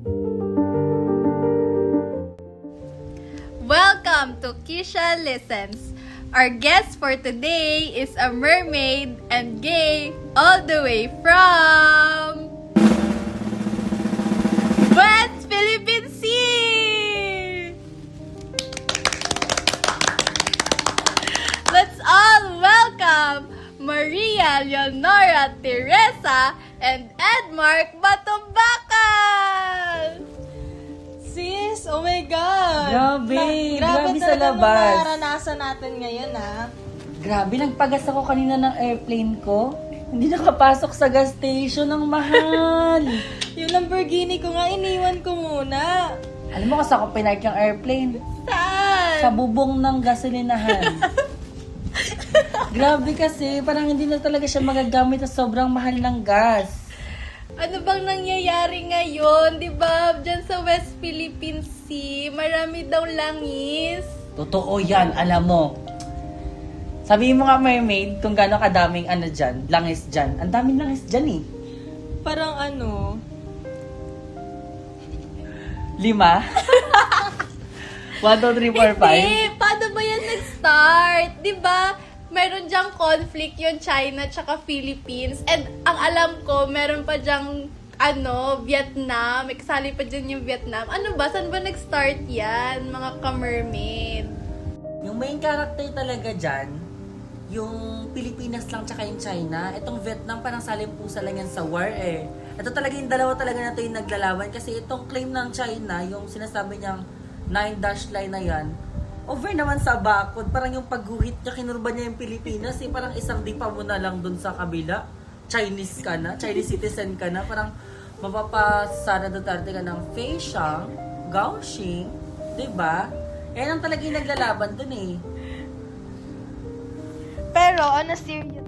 Welcome to Kisha Listens. Our guest for today is a mermaid and gay all the way from West Philippine Sea. Let's all welcome Maria Leonora Teresa and Edmark Batumbakal. Sis, oh my God! Grabe sa talaga labas. naranasan natin ngayon, ha? Grabe, nagpagas ako kanina ng airplane ko. Hindi nakapasok sa gas station, ang mahal. Yung Lamborghini ko nga, iniwan ko muna. Alam mo kasi ako pinark yung airplane? Saan? Sa bubong ng gasolinahan. Grabe kasi, parang hindi na talaga siya magagamit sa sobrang mahal ng gas. Ano bang nangyayari ngayon? Di ba? Diyan sa West Philippine Sea, marami daw langis. Totoo yan, alam mo. Sabihin mo nga, mermaid, kung gaano kadaming langis dyan. Ang daming langis dyan eh. Parang ano, 5? 1, 2, 3, 4, 5? Hindi! Paano ba yan nag-start? Di ba? Meron dyang conflict yung China tsaka Philippines. And ang alam ko, meron pa dyang Vietnam. May kasali pa dyan yung Vietnam. Ano ba? Saan ba nag-start yan, mga ka-mermaid? Yung main character talaga dyan, yung Pilipinas lang tsaka yung China. Itong Vietnam parang salimpusa lang yan sa war eh. Ito talaga yung dalawa talaga na ito yung naglalaban. Kasi itong claim ng China, yung sinasabi niyang 9-dash line na yan, over naman sa bakod. Parang yung pagguhit niya, kinurba niya yung Pilipinas eh. Parang isang dipa mo na lang dun sa kabila. Chinese ka na, Chinese citizen ka na. Parang mapapasara Duterte ka ng Fei Xiang, Gao Xing, diba? Yan ang talaga yung naglalaban dun eh. Pero on a serious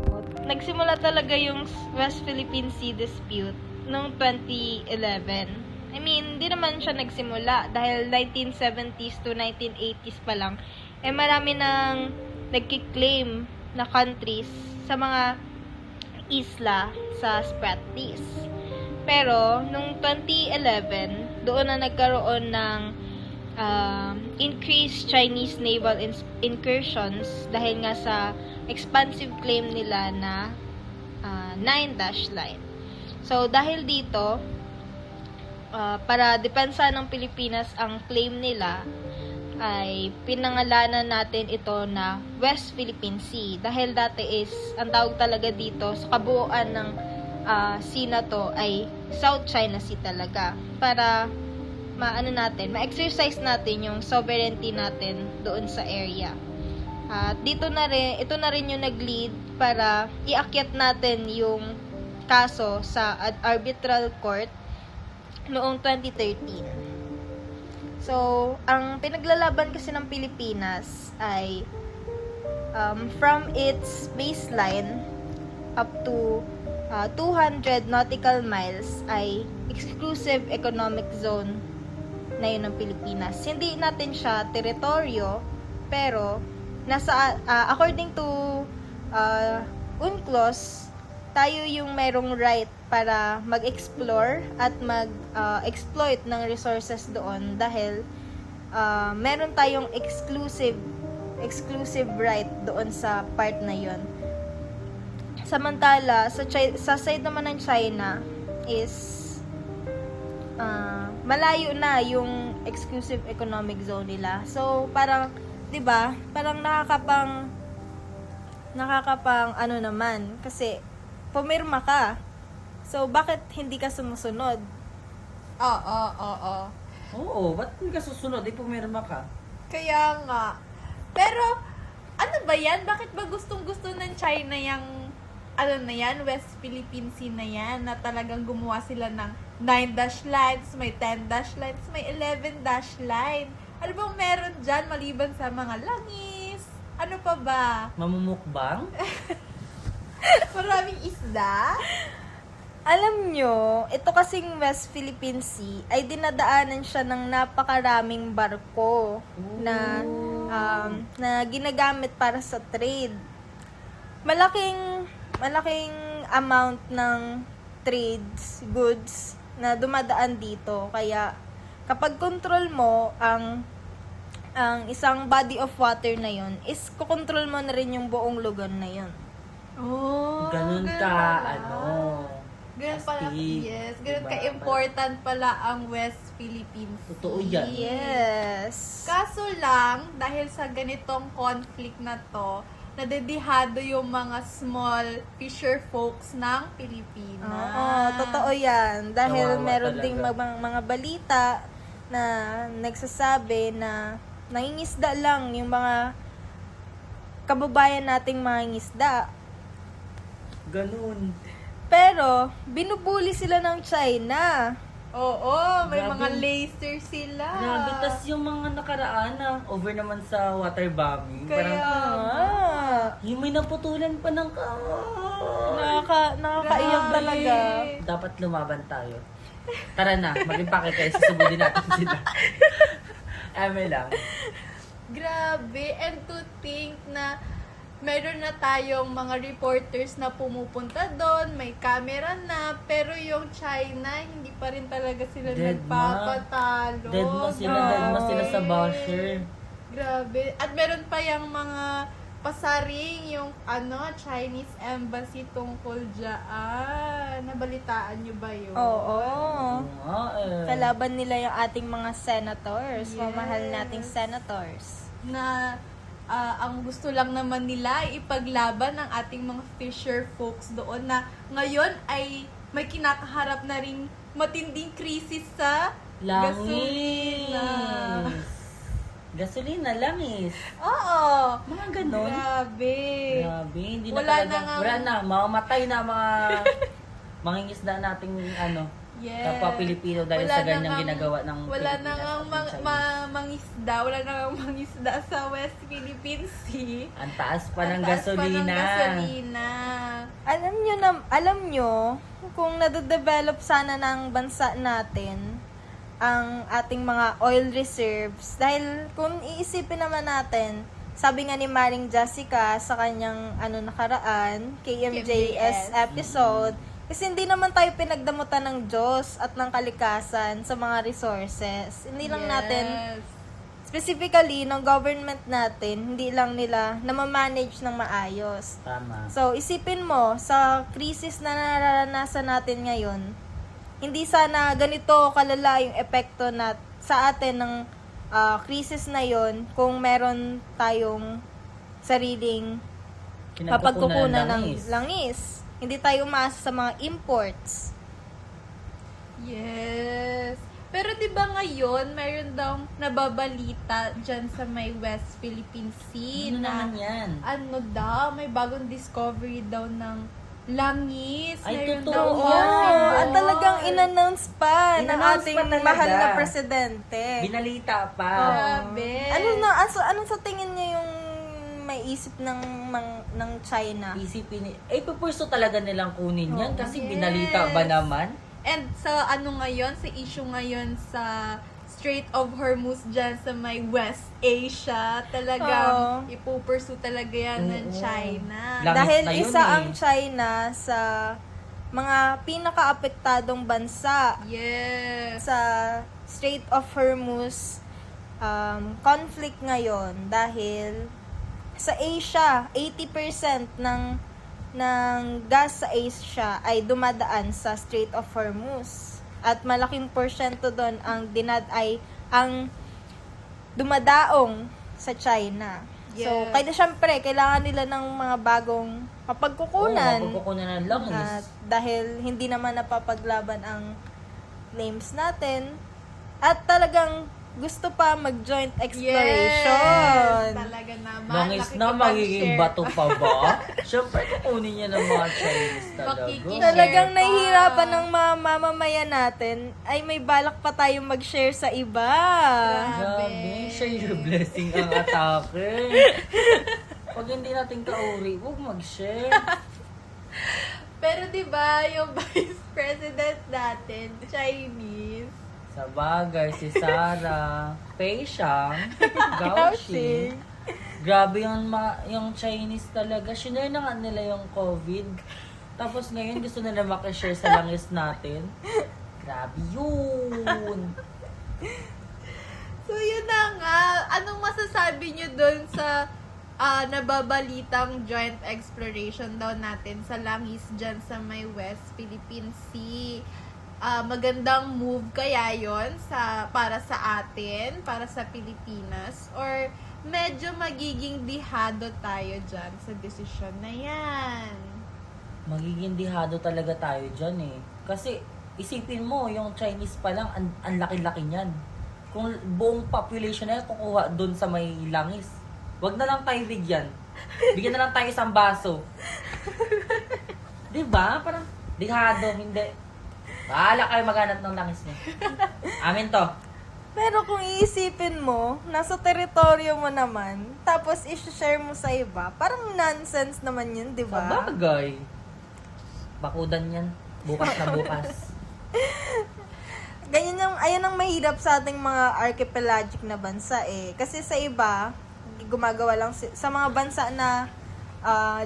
note, nagsimula talaga yung West Philippine Sea dispute noong 2011. I mean, hindi naman siya nagsimula dahil 1970s to 1980s pa lang, marami nang nagkiklaim na countries sa mga isla sa Spratlys. Pero, nung 2011, doon na nagkaroon ng increased Chinese naval incursions dahil nga sa expansive claim nila na 9-dash line. So, dahil dito, para depensa ng Pilipinas ang claim nila, ay pinangalanan natin ito na West Philippine Sea. Dahil dati is, ang tawag talaga dito sa kabuuan ng sea na to ay South China Sea talaga. Para ma-exercise natin yung sovereignty natin doon sa area. At ito na rin yung nag-lead para iakyat natin yung kaso sa arbitral court noong 2013. So, ang pinaglalaban kasi ng Pilipinas ay from its baseline up to 200 nautical miles ay exclusive economic zone na yun ng Pilipinas. Hindi natin siya teritoryo, pero according to UNCLOS, tayo yung merong right para mag-explore at mag-exploit ng resources doon dahil meron tayong exclusive right doon sa part na yon. Samantala, sa side naman ng China is malayo na yung exclusive economic zone nila. So, parang, 'di ba? Parang nakakapang ano naman kasi pumirma ka. So, bakit hindi ka sumusunod? Oo. Oo, ba't hindi ka susunod? Di pumirma ka. Kaya nga. Pero, ano ba yan? Bakit ba gustong-gusto ng China yung, West Philippine Sea na yan, na talagang gumawa sila ng 9-dash lines, may 10-dash lines, may 11-dash line. Ano bang meron dyan maliban sa mga langis? Ano pa ba? Mamumukbang? Maraming isda? Alam nyo, ito kasing West Philippine Sea ay dinadaanan siya ng napakaraming barko na ginagamit para sa trade. Malaking amount ng goods na dumadaan dito. Kaya kapag control mo ang isang body of water na yun, is kukontrol mo na rin yung buong lugar na yun. Oh, Ganun ka, pala. Ganun pala, astig. yes. Ganun Diba? ka-important pala ang West Philippines. Totoo yan. Yes. Kaso lang, dahil sa ganitong conflict na to, nadedihado yung mga small fisher folks ng Pilipinas. Oo, totoo yan. Dahil Kawawa meron talaga. ding mga balita na nagsasabi na nangingisda lang yung mga kababayan nating mangingisda. Ganun. Pero, binubuli sila ng China. Oo, may Grabe. mga laser sila. Grabe, tas yung mga nakaraan na over naman sa waterbombing. Kaya, Yung may naputulan pa ng Nakakaiyak Grabe. talaga. Dapat lumaban tayo. Tara na, mag-impake kayo, susubudin natin sila. Eme lang. grabe. And to think na meron na tayong mga reporters na pumupunta doon, may camera na, pero yung China, hindi pa rin talaga sila Dead nagpapatalo. Dead ma sila sa basher. Grabe. At meron pa yung mga pasaring yung Chinese embassy tungkol dyan. Nabalitaan nyo ba yun? Oo. Kalaban. Kalaban nila yung ating mga senators. Yes. Mamahal nating senators. Na ang gusto lang naman nila ay ipaglaban ng ating mga fisher folks doon na ngayon ay may kinakaharap na rin matinding krisis sa gasolina. Gasolina, langis. Oo. Mga ganon. Grabe. Grabe, hindi Wala na talaga. na nga- Wala na, mamamatay na mga mangingisda nating Yes. kapwa Pilipino dahil Wala sa na ganyang ngang- ginagawa ng Wala na Pilipinas nga at ng Chinese. mangisda. Wala na nga mangisda sa West Philippine Sea. Ang taas pa ng Ang taas pa ng gasolina. gasolina. Alam nyo, kung nade-develop sana ng bansa natin ang ating mga oil reserves, dahil kung iisipin naman natin, sabi nga ni Maring Jessica sa kanyang nakaraan, KMJS episode, kasi hindi naman tayo pinagdamutan ng Diyos at ng kalikasan sa mga resources. Hindi lang natin, specifically, ng government natin, hindi lang nila namamanage ng maayos. Tama. So, isipin mo, sa krisis na nararanasan natin ngayon, hindi sana ganito kalala yung epekto sa atin ng krisis na yon kung meron tayong sariling mapagkukunan ng langis. Hindi tayo umaasa sa mga imports. Yes. Pero 'di ba ngayon, mayroon daw nababalita diyan sa may West Philippine Sea Ano na naman yan? may bagong discovery daw ng langis. Ay, Mayroon totoo daw yan. possible. At talagang in-announce pa ng In-announce ating pa talaga. mahal na presidente. Binalita pa. Grabe. Ano sa tingin niyo yung may isip ng China? Isipin, pupurso talaga nilang kunin yan kasi Yes. binalita ba naman? And sa sa issue ngayon sa Strait of Hormuz dyan sa may West Asia, talagang ipupursu talaga yan ng Oo. China. Langis Dahil na yun isa eh. ang China sa mga pinaka-apektadong bansa Yes. sa Strait of Hormuz conflict ngayon dahil sa Asia, 80% ng gas sa Asia ay dumadaan sa Strait of Hormuz. At malaking porsyento doon ang dumadaong sa China. So, Yes. kaya syempre, kailangan nila ng mga bagong mapagkukunan. Mapagkukunan ng langis. At dahil hindi naman napapaglaban ang claims natin, at talagang gusto pa mag-joint exploration. Yes, talaga naman. Langis na magiging Nakikipag-share. bato pa ba? Siyempre, kukunin niya ng mga Chinese talaga. Makikishare. Talagang pa. nahihirapan ng mga mamamayan natin ay may balak pa tayong mag-share sa iba. Grabe, share your blessing ang atake. Pag hindi natin kauri, huwag mag-share. Pero 'di ba yung Vice President natin, Chinese? Sa bagay, si Sarah, Pei Xiang, Gao Xing. Grabe yung Chinese talaga. Shinare na nga nila yung COVID. Tapos ngayon gusto nila makishare sa langis natin. Grabe yun. So, yun na nga. Anong masasabi nyo dun sa nababalitang joint exploration daw natin sa langis dyan sa may West Philippine Sea? Magandang move kaya yon para sa atin, para sa Pilipinas? Or medyo magiging dihado tayo dyan sa desisyon na yan? Magiging dihado talaga tayo dyan eh. Kasi isipin mo, yung Chinese pa lang, ang laki-laki niyan. Kung buong population na yan, kukuha doon sa may langis. Wag na lang tayo bigyan. Bigyan na lang tayo isang baso. Diba? Parang dihado, hindi. Bahala kayo maghanap ng langis niya. Amin to. Pero kung iisipin mo, nasa teritoryo mo naman, tapos i-share mo sa iba, parang nonsense naman yun, di ba? Sabagay. Bakudan yan. Bukas na bukas. Ayan ang mahirap sa ating mga archipelagic na bansa eh. Kasi sa iba, gumagawa lang sa mga bansa na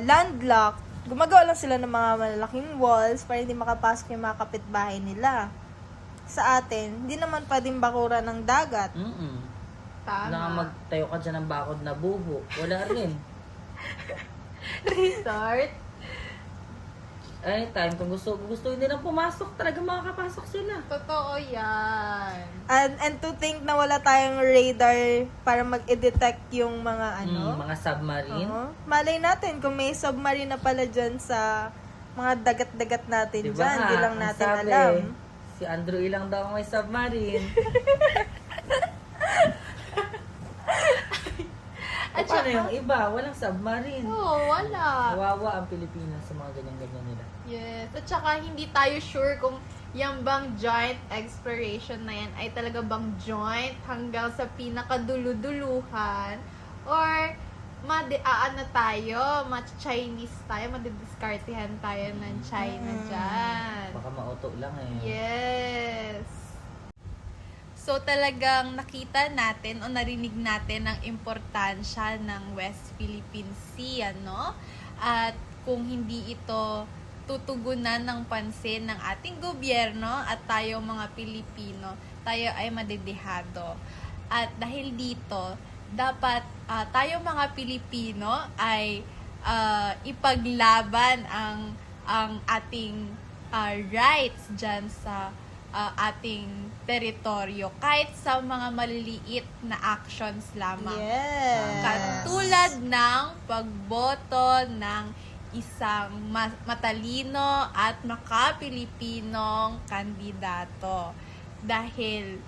landlocked, gumagawa lang sila ng mga malalaking walls para hindi makapasok yung mga kapitbahay nila. Sa atin, hindi naman pwedeng bakura ng dagat. Tama. Wala nga magtayo ka dyan ng bakod na buho. Wala rin. Resort? Anytime, kung gusto nilang pumasok, talaga makakapasok sila. Totoo yan. And to think na wala tayong radar para mag-detect yung mga Mga submarine. Malay natin kung may submarine na pala dyan sa mga dagat-dagat natin Diba dyan. nga, Di lang ang natin sabi, alam. Si Andrew ilang daw ang may submarine. At Paano saka- yung iba? Walang submarine. Oo, wala. Kawawa ang Pilipinas sa mga ganyan-ganyan nila. Yes. At saka hindi tayo sure kung yung bang joint exploration na yan ay talaga bang joint hanggang sa pinakaduluduluhan or Chinese tayo, madidiskartehan tayo ng China dyan. Baka mauto lang eh. Yes. So talagang nakita natin o narinig natin ang importansya ng West Philippine Sea, ano? At kung hindi ito tutugunan ng pansin ng ating gobyerno at tayo mga Pilipino, tayo ay madedehado. At dahil dito, dapat tayo mga Pilipino ay ipaglaban ang ating rights dyan sa ating teritoryo kahit sa mga maliliit na actions lamang. Yes. Katulad ng pagboto ng isang matalino at makapilipinong kandidato. Dahil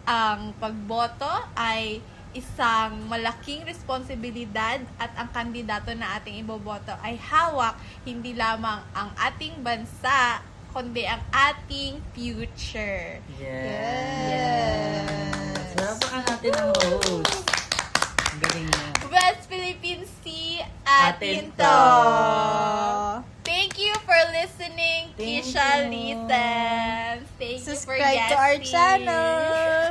ang pagboto ay isang malaking responsibilidad at ang kandidato na ating iboboto ay hawak hindi lamang ang ating bansa kundi ang ating future. Yes. Napakan natin ang host. Ang galing niya. West Philippine Sea, Atin atin to. to. Thank you for listening, Thank Kisha you. Listen. Thank you for Subscribe to our guesting. channel.